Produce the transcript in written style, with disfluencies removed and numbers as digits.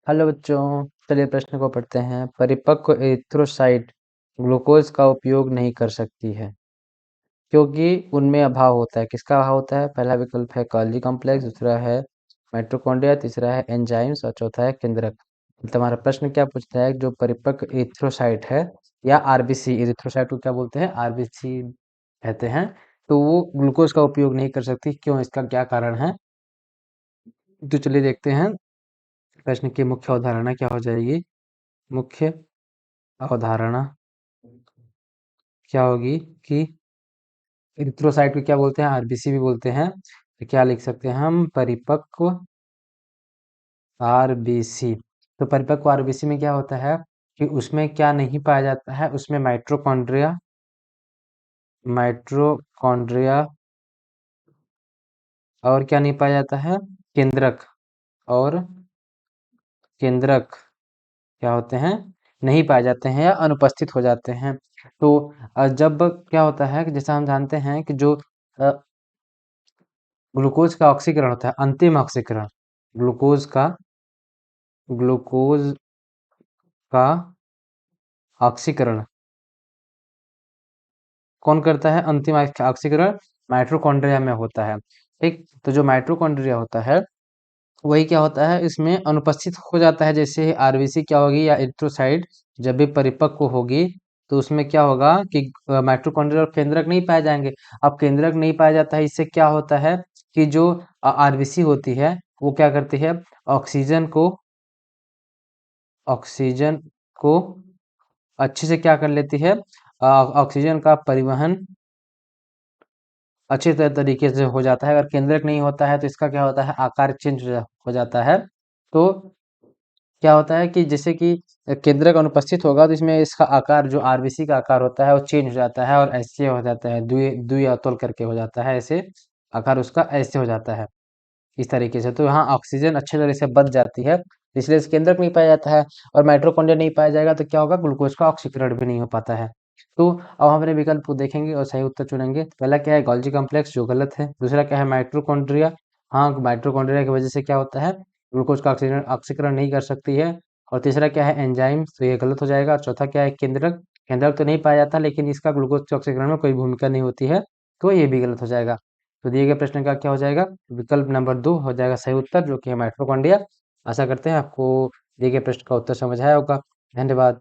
Hello बच्चों, चलिए प्रश्न को पढ़ते हैं। परिपक्व एरिथ्रोसाइट ग्लूकोज का उपयोग नहीं कर सकती है क्योंकि उनमें अभाव होता है। किसका अभाव होता है? पहला विकल्प है गोल्गी कॉम्प्लेक्स, दूसरा है माइटोकॉन्ड्रिया, तीसरा है एंजाइम्स और चौथा है केंद्रक। तुम्हारा प्रश्न क्या पूछता है? जो परिपक्व एरिथ्रोसाइट है या आरबीसी, एरिथ्रोसाइट को क्या बोलते हैं? आरबीसी कहते हैं। तो वो ग्लूकोज का उपयोग नहीं कर सकती, क्यों? इसका क्या कारण है? तो चलिए देखते हैं। प्रश्न की मुख्य अवधारणा क्या हो जाएगी? मुख्य अवधारणा क्या होगी कि एरिथ्रोसाइट को क्या बोलते हैं? आरबीसी भी बोलते हैं। तो क्या लिख सकते हैं हम? परिपक्व आरबीसी। तो परिपक्व आरबीसी में क्या होता है कि उसमें क्या नहीं पाया जाता है? उसमें माइटोकॉन्ड्रिया, माइटोकॉन्ड्रिया और क्या नहीं पाया जाता है? केंद्रक। और केंद्रक क्या होते हैं? नहीं पाए जाते हैं या अनुपस्थित हो जाते हैं। तो जब क्या होता है कि जैसा हम जानते हैं कि जो ग्लूकोज का ऑक्सीकरण होता है, अंतिम ऑक्सीकरण, ग्लूकोज का ग्लूकोज का ऑक्सीकरण कौन करता है? अंतिम ऑक्सीकरण माइटोकॉन्ड्रिया में होता है। ठीक, तो जो माइटोकॉन्ड्रिया होता है वही क्या होता है, इसमें अनुपस्थित हो जाता है। जैसे आरबीसी क्या होगी या एरिथ्रोसाइट जब भी परिपक्व होगी तो उसमें क्या होगा कि माइटोकॉन्ड्रिया और केंद्रक नहीं पाए जाएंगे। अब केंद्रक नहीं पाया जाता है, इससे क्या होता है कि जो आरबीसी होती है वो क्या करती है? ऑक्सीजन को ऑक्सीजन को अच्छे से क्या कर लेती है? ऑक्सीजन का परिवहन अच्छे तरीके से हो जाता है। अगर केंद्रक नहीं होता है तो इसका क्या होता है? आकार चेंज हो जाता है। तो क्या होता है कि जैसे कि केंद्रक अनुपस्थित होगा तो इसमें इसका आकार, जो आरबीसी का आकार होता है वो चेंज हो जाता है और ऐसे हो जाता है, द्विअतुल करके हो जाता है। ऐसे आकार उसका ऐसे हो जाता है, इस तरीके से। तो यहाँ ऑक्सीजन अच्छे तरह से बच जाती है, इसलिए इस केंद्रक नहीं पाया जाता है। और माइटोकॉन्ड्रिया नहीं पाया जाएगा तो क्या होगा? ग्लूकोज का ऑक्सीकरण भी नहीं हो पाता है। तो अब हम अपने विकल्प को देखेंगे और सही उत्तर चुनेंगे। पहला क्या है? गोल्गी कॉम्प्लेक्स, जो गलत है। दूसरा क्या है? माइटोकॉन्ड्रिया। हाँ, माइटोकॉन्ड्रिया की वजह से क्या होता है? ग्लूकोज का ऑक्सीकरण ऑक्सीकरण नहीं कर सकती है। और तीसरा क्या है? एंजाइम, तो ये गलत हो जाएगा। और चौथा क्या है? केंद्रक। केंद्रक तो नहीं पाया जाता लेकिन इसका ग्लूकोज के ऑक्सीकरण में कोई भूमिका नहीं होती है, तो ये भी गलत हो जाएगा। तो दिए गए प्रश्न का क्या हो जाएगा? विकल्प नंबर 2 हो जाएगा सही उत्तर, जो कि है माइटोकॉन्ड्रिया। आशा करते हैं आपको दिए गए प्रश्न का उत्तर समझ आया होगा। धन्यवाद।